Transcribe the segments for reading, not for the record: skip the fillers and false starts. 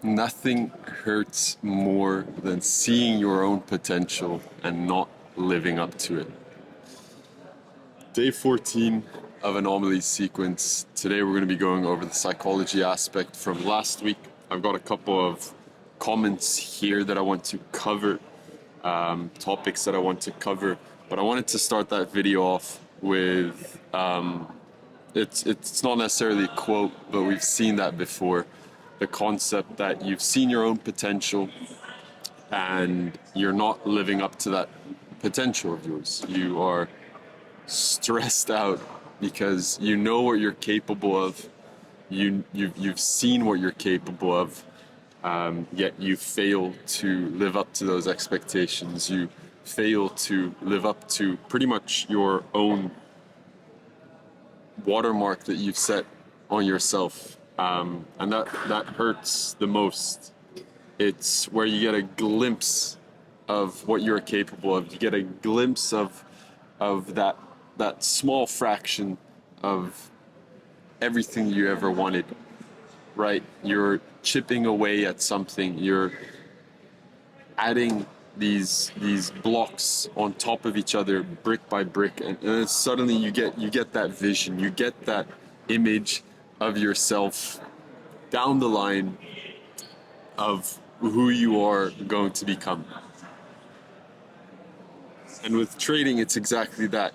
Nothing hurts more than seeing your own potential and not living up to it. Day 14 of Anomaly sequence. Today we're going to be going over the psychology aspect from last week. I've got a couple of comments here that I want to cover, topics that I want to cover, but I wanted to start that video off with it's not necessarily a quote, but we've seen that before. The concept that you've seen your own potential and you're not living up to that potential of yours. You are stressed out because you know what you're capable of. You've seen what you're capable of, yet you fail to live up to those expectations. You fail to live up to pretty much your own watermark that you've set on yourself, and that hurts the most. It's where you get a glimpse of what you're capable of. You get a glimpse of that small fraction of everything you ever wanted. Right? You're chipping away at something. You're adding these blocks on top of each other, brick by brick, and then suddenly you get that vision, you get that image of yourself down the line of who you are going to become. And with trading, it's exactly that,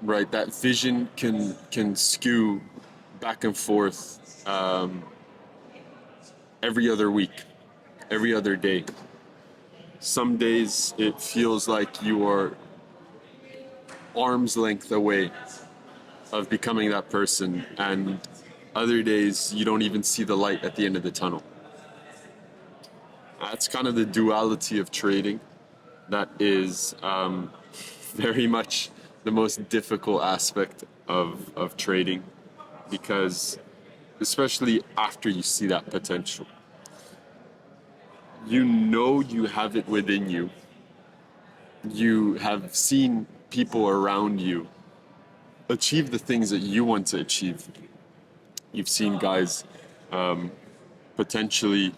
right? That vision can skew back and forth every other week, every other day. Some days it feels like you are arm's length away of becoming that person, and other days you don't even see the light at the end of the tunnel. That's kind of the duality of trading. That is very much the most difficult aspect of trading, because especially after you see that potential, you know you have it within you. You have seen people around you achieve the things that you want to achieve. You've seen guys potentially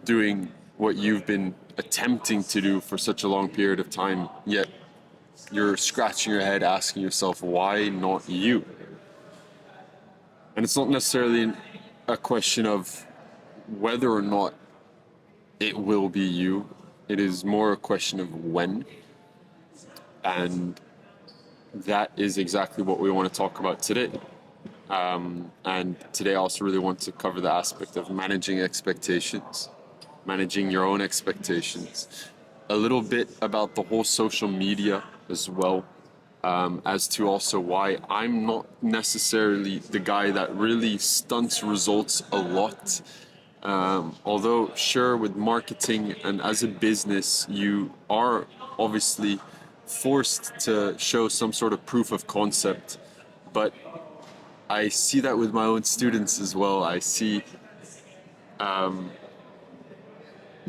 doing what you've been attempting to do for such a long period of time, yet you're scratching your head asking yourself, why not you? And it's not necessarily a question of whether or not it will be you. It is more a question of when. And that is exactly what we want to talk about today. And today I also really want to cover the aspect of managing expectations, managing your own expectations. A little bit about the whole social media as well, as to also why I'm not necessarily the guy that really stunts results a lot. Although, sure, with marketing and as a business, you are obviously forced to show some sort of proof of concept. But I see that with my own students as well. I see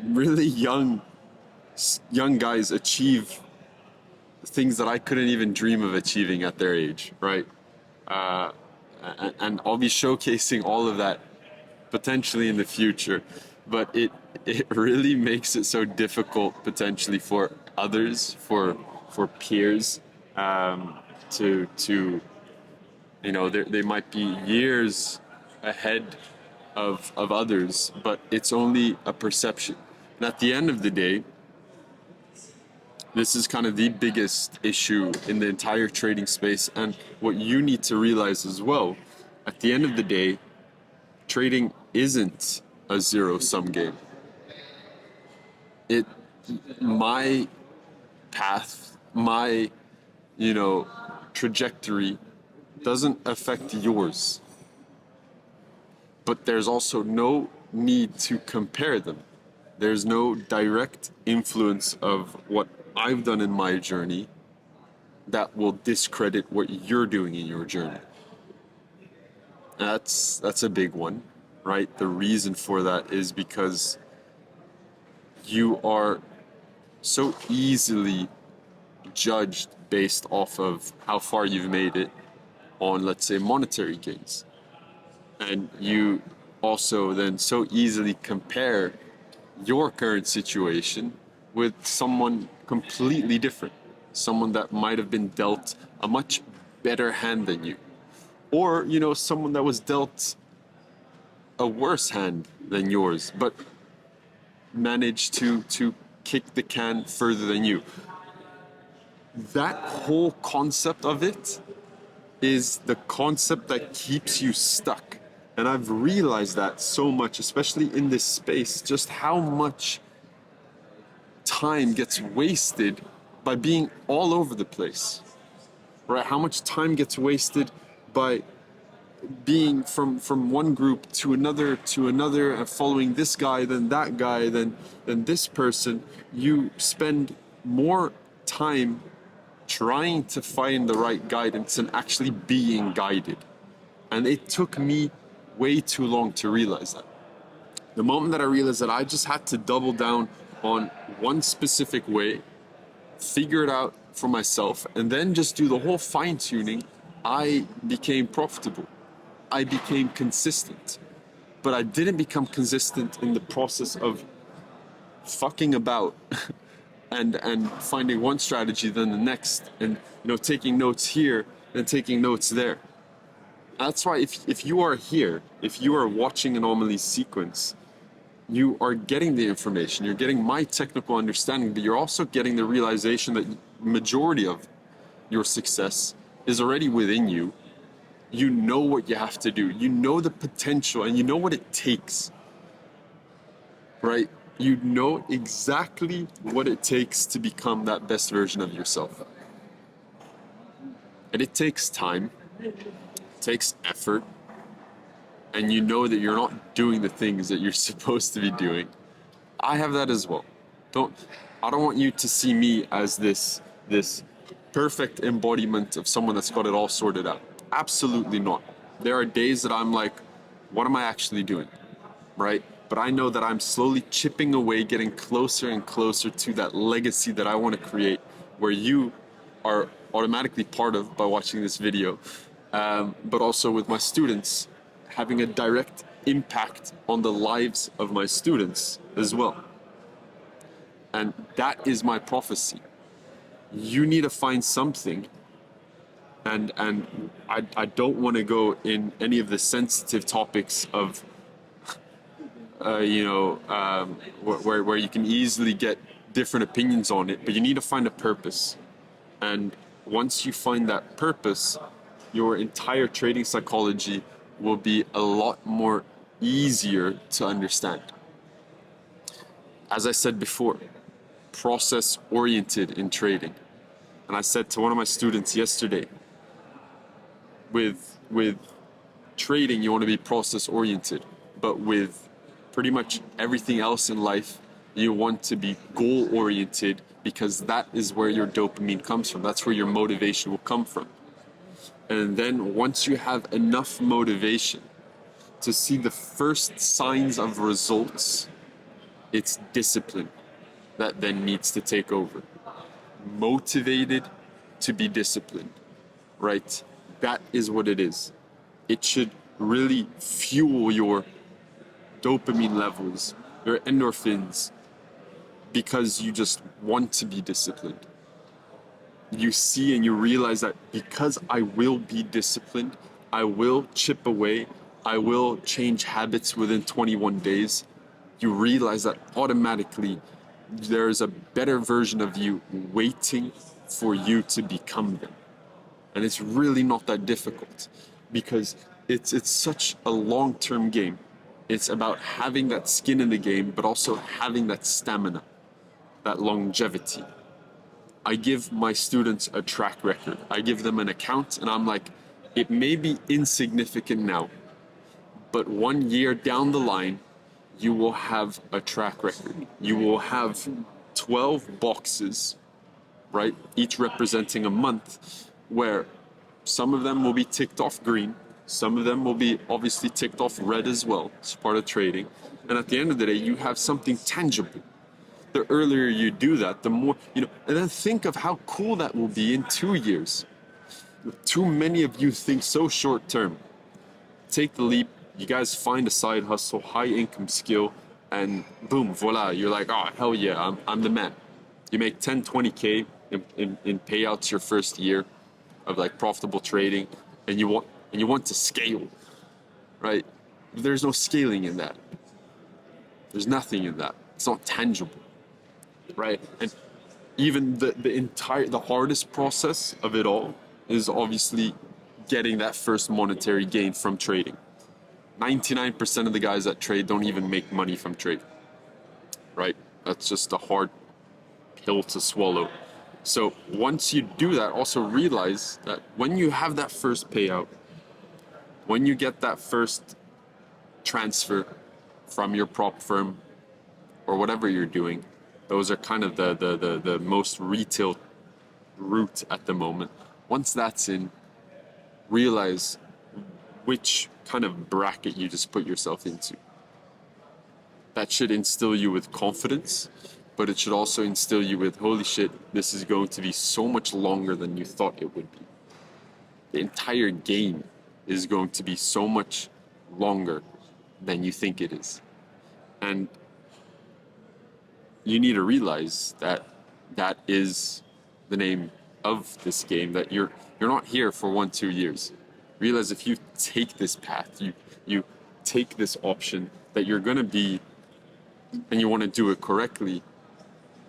really young guys achieve things that I couldn't even dream of achieving at their age, right? And I'll be showcasing all of that potentially in the future, but it really makes it so difficult potentially for others, for peers, to you know, they might be years ahead of others, but it's only a perception. And at the end of the day, this is kind of the biggest issue in the entire trading space. And what you need to realize as well, at the end of the day, trading isn't a zero-sum game. My path, my, trajectory doesn't affect yours. But there's also no need to compare them. There's no direct influence of what I've done in my journey that will discredit what you're doing in your journey. That's a big one, right? The reason for that is because you are so easily judged based off of how far you've made it on, let's say, monetary gains. And you also then so easily compare your current situation with someone completely different, someone that might have been dealt a much better hand than you, or someone that was dealt a worse hand than yours, but managed to kick the can further than you. That whole concept of it is the concept that keeps you stuck. And I've realized that so much, especially in this space, just how much time gets wasted by being all over the place, right? How much time gets wasted by being from one group to another, and following this guy, then that guy, then this person. You spend more time trying to find the right guidance and actually being guided. And it took me way too long to realize that. The moment that I realized that I just had to double down on one specific way, figure it out for myself, and then just do the whole fine tuning, I became profitable. I became consistent. But I didn't become consistent in the process of fucking about and finding one strategy then the next, and taking notes here and taking notes there. That's why if you are here, if you are watching Anomaly's sequence, you are getting the information, you're getting my technical understanding, but you're also getting the realization that majority of your success is already within you. You know what you have to do. You know the potential and you know what it takes, right? You know exactly what it takes to become that best version of yourself. And it takes time, it takes effort, and you know that you're not doing the things that you're supposed to be doing. I have that as well. I don't want you to see me as this perfect embodiment of someone that's got it all sorted out. Absolutely not. There are days that I'm like, what am I actually doing? Right? But I know that I'm slowly chipping away, getting closer and closer to that legacy that I want to create, where you are automatically part of by watching this video, but also with my students, having a direct impact on the lives of my students as well. And that is my prophecy. You need to find something, and I don't want to go in any of the sensitive topics of where you can easily get different opinions on it, but you need to find a purpose. And once you find that purpose, your entire trading psychology will be a lot more easier to understand. As I said before, process oriented in trading. And I said to one of my students yesterday, with trading you want to be process oriented, but with pretty much everything else in life you want to be goal oriented, because that is where your dopamine comes from. That's where your motivation will come from. And then once you have enough motivation to see the first signs of results, it's discipline that then needs to take over. Motivated to be disciplined, right? That is what it is. It should really fuel your dopamine levels, your endorphins, because you just want to be disciplined. You see and you realize that because I will be disciplined, I will chip away, I will change habits within 21 days. You realize that automatically there's a better version of you waiting for you to become them. And it's really not that difficult, because it's such a long-term game. It's about having that skin in the game, but also having that stamina, that longevity. I give my students a track record. I give them an account, and I'm like, it may be insignificant now, but 1 year down the line, you will have a track record. You will have 12 boxes, right? Each representing a month, where some of them will be ticked off green, some of them will be obviously ticked off red as well. It's part of trading. And at the end of the day, you have something tangible. The earlier you do that, the more, and then think of how cool that will be in 2 years. Too many of you think so short term. Take the leap, You guys find a side hustle, high income skill, and boom, voila, you're like, oh, hell yeah, I'm the man. You make 10, 20K in payouts your first year of like profitable trading, and you want to scale, right? There's no scaling in that. There's nothing in that. It's not tangible, right? And even the hardest process of it all is obviously getting that first monetary gain from trading. 99% of the guys that trade don't even make money from trading, right? That's just a hard pill to swallow. So once you do that, also realize that when you have that first payout, when you get that first transfer from your prop firm or whatever you're doing, those are kind of the most retail route at the moment. Once that's in, realize which kind of bracket you just put yourself into. That should instill you with confidence, but it should also instill you with, holy shit, this is going to be so much longer than you thought it would be. The entire game is going to be so much longer than you think it is. And you need to realize that that is the name of this game, that you're not here for 1-2 years. Realize if you take this path, you take this option, that you're gonna be, and you want to do it correctly,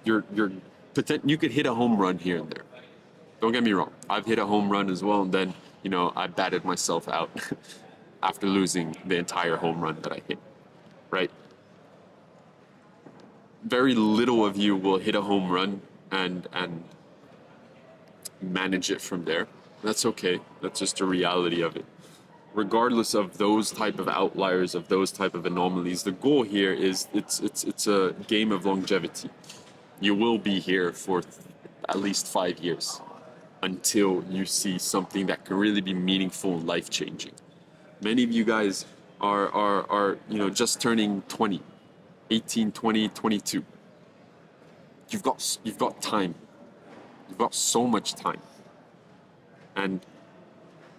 you could hit a home run here and there. Don't get me wrong, I've hit a home run as well, and then I batted myself out after losing the entire home run that I hit, right? Very little of you will hit a home run and manage it from there. That's okay. That's just a reality of it. Regardless of those type of outliers, of those type of anomalies, the goal here is it's a game of longevity. You will be here for at least 5 years until you see something that can really be meaningful and life-changing. Many of you guys are just turning 20, 18, 20, 22. You've got time. You've got so much time. And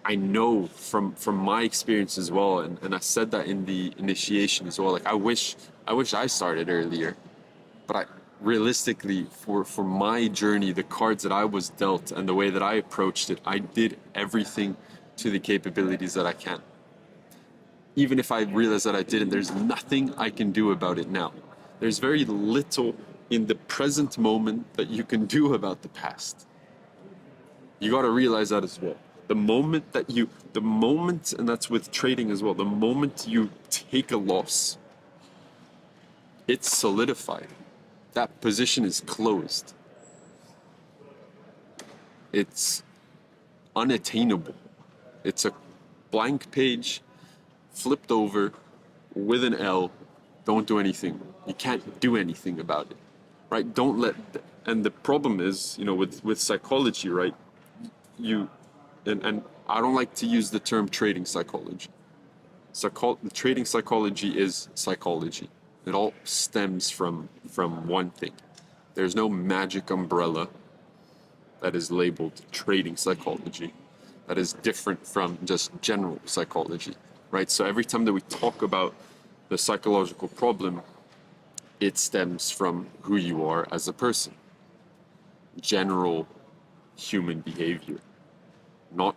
I know from my experience as well, and I said that in the initiation as well, like I wish I started earlier. But realistically, for my journey, the cards that I was dealt and the way that I approached it, I did everything to the capabilities that I can. Even if I realize that I didn't, there's nothing I can do about it now. There's very little in the present moment that you can do about the past. You got to realize that as well. The moment, and that's with trading as well, the moment you take a loss, it's solidified. That position is closed. It's unattainable. It's a blank page, flipped over, with an L. Don't do anything. You can't do anything about it, right? Don't let. And the problem is, with psychology, right? And I don't like to use the term trading psychology. Trading psychology is psychology. It all stems from one thing. There's no magic umbrella that is labeled trading psychology that is different from just general psychology, right? So every time that we talk about the psychological problem, it stems from who you are as a person. General human behavior, not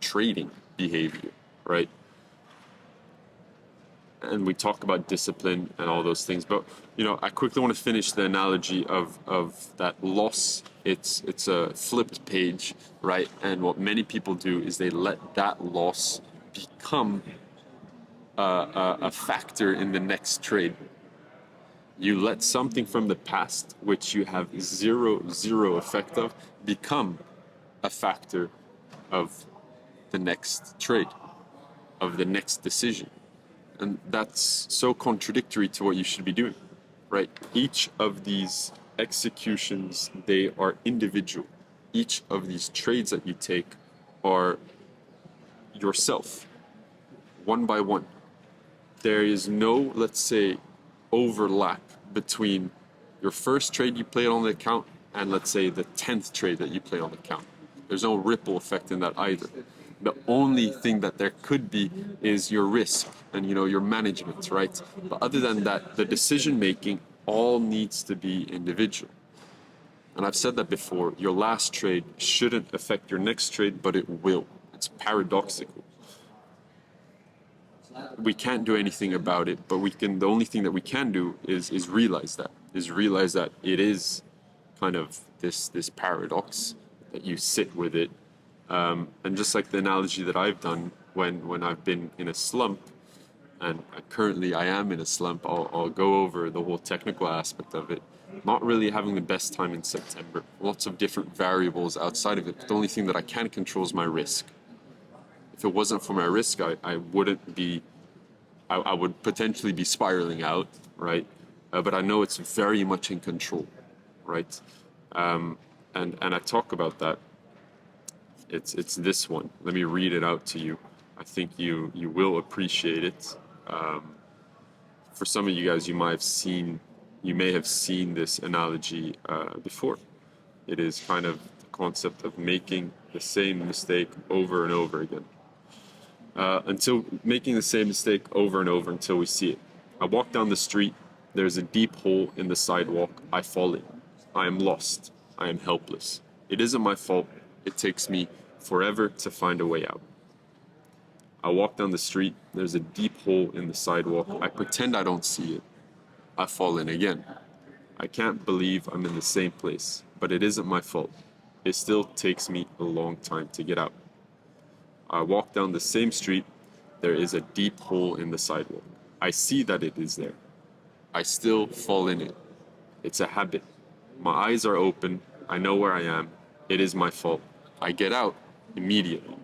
trading behavior, right? And we talk about discipline and all those things, but I quickly want to finish the analogy of that loss. It's a flipped page, right? And what many people do is they let that loss become a factor in the next trade. You let something from the past, which you have zero effect of, become a factor of the next trade, of the next decision. And that's so contradictory to what you should be doing, right? Each of these executions, they are individual. Each of these trades that you take are yourself, one by one. There is no, let's say, overlap between your first trade you played on the account and, let's say, the 10th trade that you play on the account. There's no ripple effect in that either. The only thing that there could be is your risk and your management, right? But other than that, the decision making all needs to be individual. And I've said that before, your last trade shouldn't affect your next trade, but it will. It's paradoxical. We can't do anything about it, but the only thing that we can do is realize that it is kind of this paradox, that you sit with it. And just like the analogy that I've done when I've been in a slump, and currently I am in a slump, I'll go over the whole technical aspect of it. Not really having the best time in September. Lots of different variables outside of it. But the only thing that I can control is my risk. If it wasn't for my risk, I wouldn't be, I would potentially be spiraling out, right? But I know it's very much in control, right? And I talk about that. It's this one. Let me read it out to you. I think you will appreciate it. For some of you guys, you may have seen this analogy before. It is kind of the concept of making the same mistake over and over again. Until making the same mistake over and over until we see it. I walk down the street, there's a deep hole in the sidewalk, I fall in. I am lost. I am helpless. It isn't my fault. It takes me forever to find a way out. I walk down the street, there's a deep hole in the sidewalk, I pretend I don't see it. I fall in again. I can't believe I'm in the same place, but it isn't my fault. It still takes me a long time to get out. I walk down the same street, there is a deep hole in the sidewalk. I see that it is there. I still fall in it. It's a habit. My eyes are open, I know where I am. It is my fault. I get out immediately.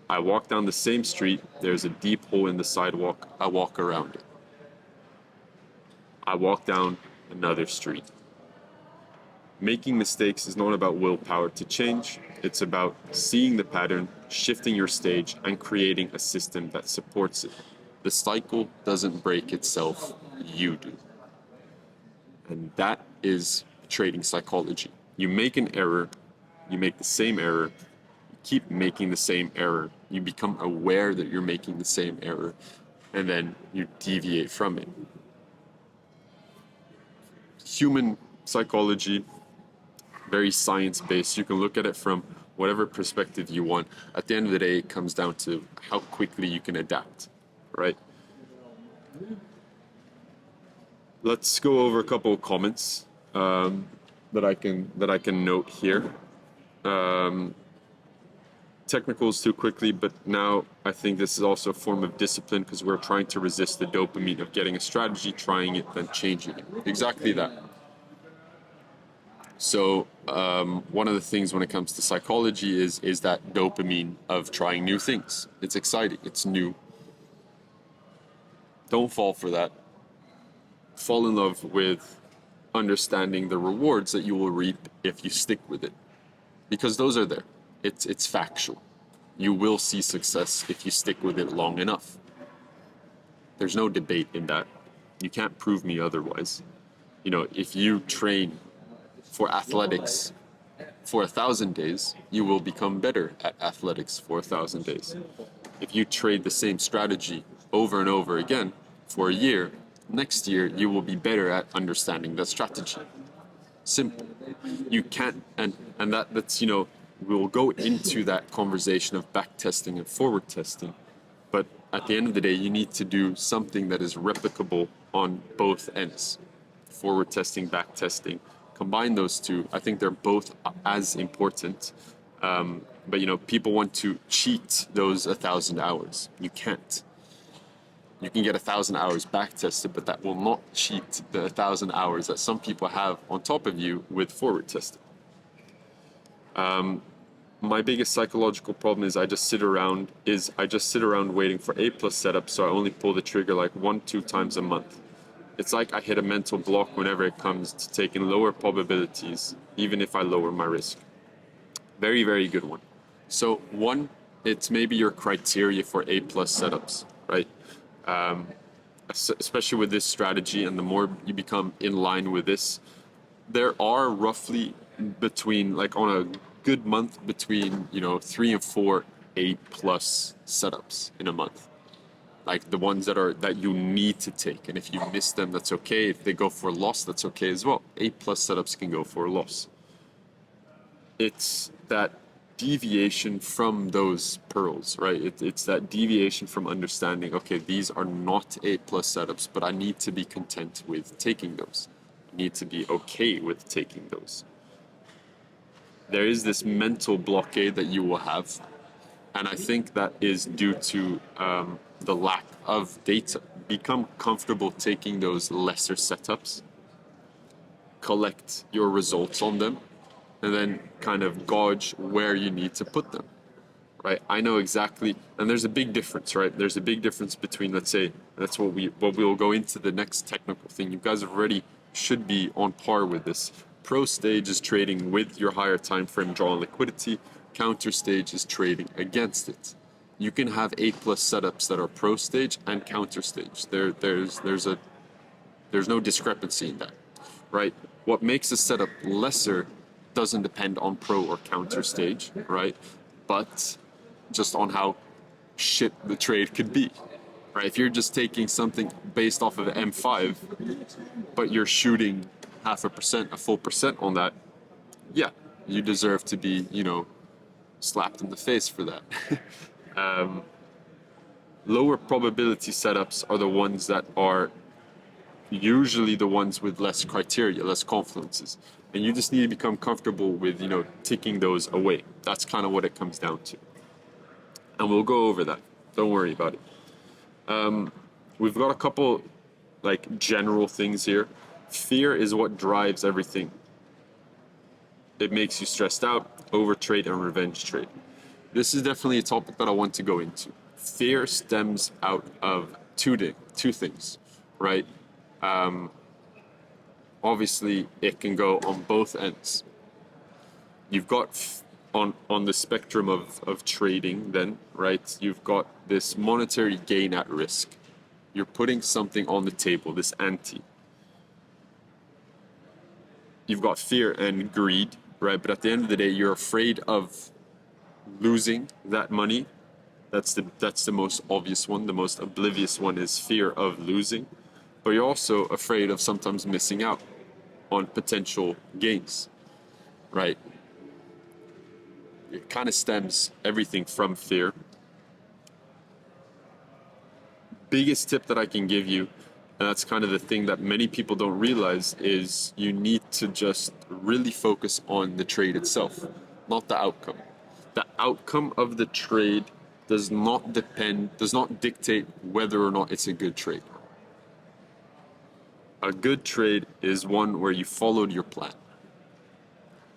I walk down the same street, there's a deep hole in the sidewalk, I walk around it. I walk down another street. Making mistakes is not about willpower to change, it's about seeing the pattern, shifting your stage, and creating a system that supports it. The cycle doesn't break itself, you do. And that is trading psychology. You make an error, you make the same error, keep making the same error. You become aware that you're making the same error, and then you deviate from it. Human psychology, very science-based. You can look at it from whatever perspective you want. At the end of the day, it comes down to how quickly you can adapt, right? Let's go over a couple of comments that I can note here. Technicals too quickly, but now I think this is also a form of discipline because we're trying to resist the dopamine of getting a strategy, trying it, then changing it. Exactly that. So one of the things when it comes to psychology is that dopamine of trying new things. It's exciting. It's new. Don't fall for that. Fall in love with understanding the rewards that you will reap if you stick with it, because those are there. It's factual. You will see success if you stick with it long enough. There's no debate in that. You can't prove me otherwise. If you train for athletics for 1,000 days, you will become better at athletics for 1,000 days. If you trade the same strategy over and over again for a year, next year you will be better at understanding that strategy. Simple. You can't, and that's we'll go into that conversation of back testing and forward testing, but at the end of the day, you need to do something that is replicable on both ends. Forward testing, back testing. Combine those two. I think they're both as important. But people want to cheat those 1,000 hours. You can't. You can get 1,000 hours back tested, but that will not cheat the 1,000 hours that some people have on top of you with forward testing. My biggest psychological problem is I just sit around waiting for A+ setup, so I only pull the trigger like 1-2 times a month. It's like I hit a mental block whenever it comes to taking lower probabilities, even if I lower my risk. Very, very good one. So one, it's maybe your criteria for A+ setups, right? Especially with this strategy, and the more you become in line with this, there are roughly between, like on a good month between, 3 and 4 8+ setups in a month. Like the ones that you need to take. And if you miss them, that's okay. If they go for a loss, that's okay as well. 8+ setups can go for a loss. It's that deviation from those pearls, right? It's that deviation from understanding, okay, these are not 8+ setups, but I need to be content with taking those. I need to be okay with taking those. There is this mental blockade that you will have, and I think that is due to the lack of data. Become comfortable taking those lesser setups, collect your results on them, and then kind of gauge where you need to put them, right? I know exactly, and there's a big difference, right? There's a big difference between, let's say, that's what we'll go into the next technical thing. You guys already should be on par with this. Pro stage is trading with your higher time frame draw and liquidity. Counter stage is trading against it. You can have 8+ setups that are pro stage and counter stage. There's no discrepancy in that, right? What makes a setup lesser doesn't depend on pro or counter stage, right? But just on how shit the trade could be, right? If you're just taking something based off of M5, but you're shooting 0.5%, a full percent on that, yeah, you deserve to be, slapped in the face for that. Lower probability setups are the ones that are usually the ones with less criteria, less confluences. And you just need to become comfortable with, ticking those away. That's kind of what it comes down to. And we'll go over that. Don't worry about it. We've got a couple like general things here. Fear is what drives everything. It makes you stressed out, overtrade, and revenge trade. This is definitely a topic that I want to go into. Fear stems out of two things, right? Obviously, it can go on both ends. You've got on the spectrum of trading then, right? You've got this monetary gain at risk. You're putting something on the table, this ante. You've got fear and greed, right? But at the end of the day, you're afraid of losing that money. That's the most obvious one. The most oblivious one is fear of losing. But you're also afraid of sometimes missing out on potential gains, right? It kind of stems everything from fear. Biggest tip that I can give you, and that's kind of the thing that many people don't realize, is you need to just really focus on the trade itself, not the outcome. The outcome of the trade does not dictate whether or not it's a good trade. A good trade is one where you followed your plan.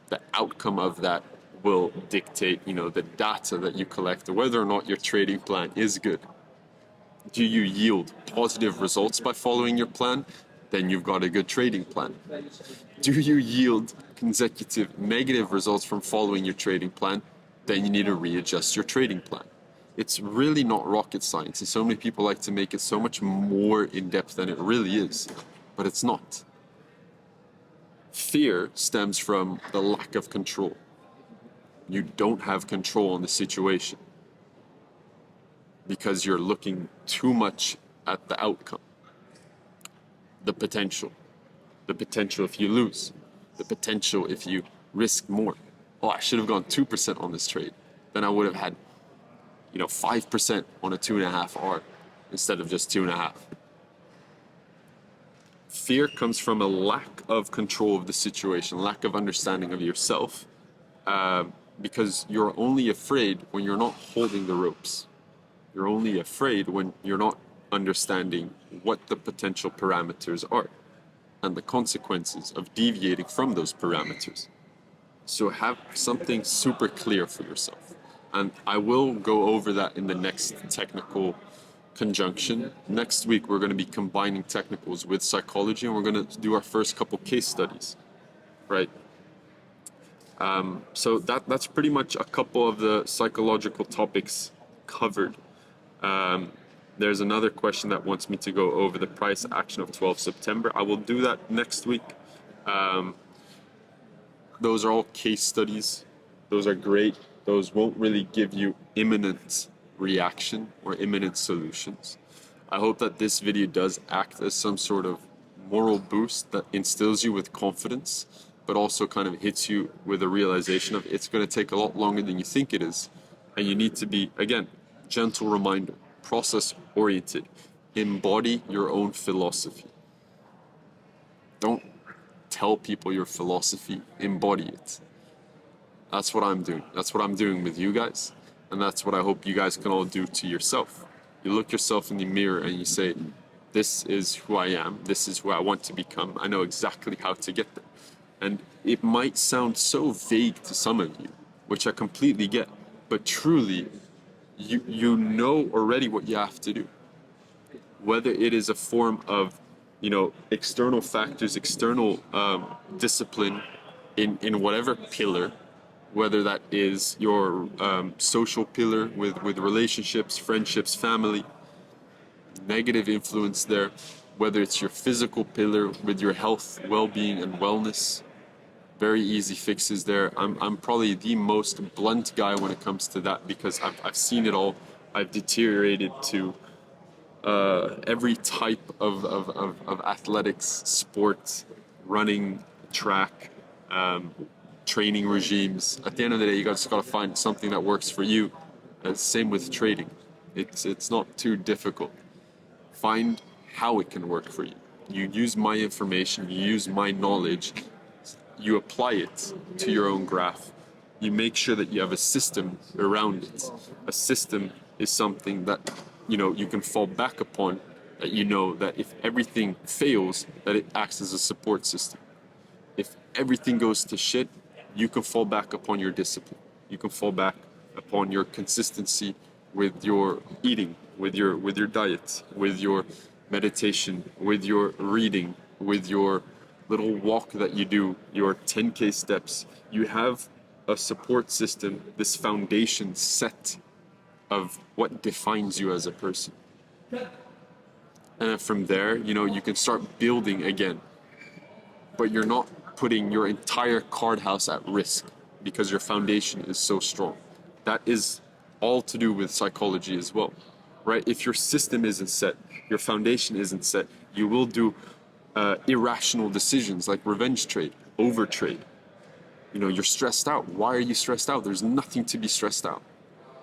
The outcome of that will dictate, the data that you collect, whether or not your trading plan is good. Do you yield positive results by following your plan? Then you've got a good trading plan. Do you yield consecutive negative results from following your trading plan? Then you need to readjust your trading plan. It's really not rocket science, and so many people like to make it so much more in depth than it really is, but it's not. Fear stems from the lack of control. You don't have control on the situation because you're looking too much at the outcome, the potential if you lose, the potential if you risk more. Oh, I should have gone 2% on this trade. Then I would have had 5% on a 2.5 R instead of just 2.5. Fear comes from a lack of control of the situation, lack of understanding of yourself, because you're only afraid when you're not holding the ropes. You're only afraid when you're not understanding what the potential parameters are and the consequences of deviating from those parameters. So have something super clear for yourself. And I will go over that in the next technical conjunction. Next week, we're going to be combining technicals with psychology, and we're going to do our first couple case studies, right? So that's pretty much a couple of the psychological topics covered. There's another question that wants me to go over the price action of 12 September. I will do that next week. Those are all case studies. Those are great. Those won't really give you imminent reaction or imminent solutions. I hope that this video does act as some sort of moral boost that instills you with confidence, but also kind of hits you with a realization of it's going to take a lot longer than you think it is. And you need to be, again, gentle reminder, process oriented, embody your own philosophy. Don't tell people your philosophy, embody it. That's what I'm doing. That's what I'm doing with you guys. And that's what I hope you guys can all do to yourself. You look yourself in the mirror and you say, this is who I am. This is who I want to become. I know exactly how to get there. And it might sound so vague to some of you, which I completely get, but truly, you know already what you have to do. Whether it is a form of, external factors, external discipline in whatever pillar, whether that is your social pillar with relationships, friendships, family, negative influence there, whether it's your physical pillar with your health, well-being, and wellness, very easy fixes there. I'm probably the most blunt guy when it comes to that because I've seen it all. I've deteriorated to every type of athletics, sports, running, track, training regimes. At the end of the day, you just got to find something that works for you. And same with trading. It's not too difficult. Find how it can work for you. You use my information, you use my knowledge, you apply it to your own graph. You make sure that you have a system around it. A system is something that you can fall back upon, that that if everything fails, that it acts as a support system. If everything goes to shit, you can fall back upon your discipline. You can fall back upon your consistency with your eating, with your diet, with your meditation, with your reading, with your little walk that you do, your 10K steps. You have a support system, this foundation set of what defines you as a person. And then from there, you can start building again. But you're not putting your entire card house at risk because your foundation is so strong. That is all to do with psychology as well, right? If your system isn't set, your foundation isn't set, you will do irrational decisions like revenge trade, over trade. You're stressed out. Why are you stressed out? There's nothing to be stressed out.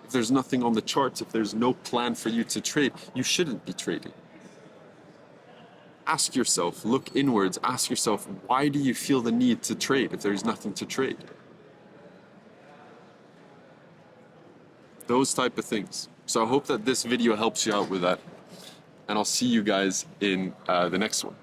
If there's nothing on the charts, if there's no plan for you to trade, you shouldn't be trading. Ask yourself, look inwards, ask yourself, why do you feel the need to trade if there's nothing to trade? Those type of things. So I hope that this video helps you out with that. And I'll see you guys in the next one.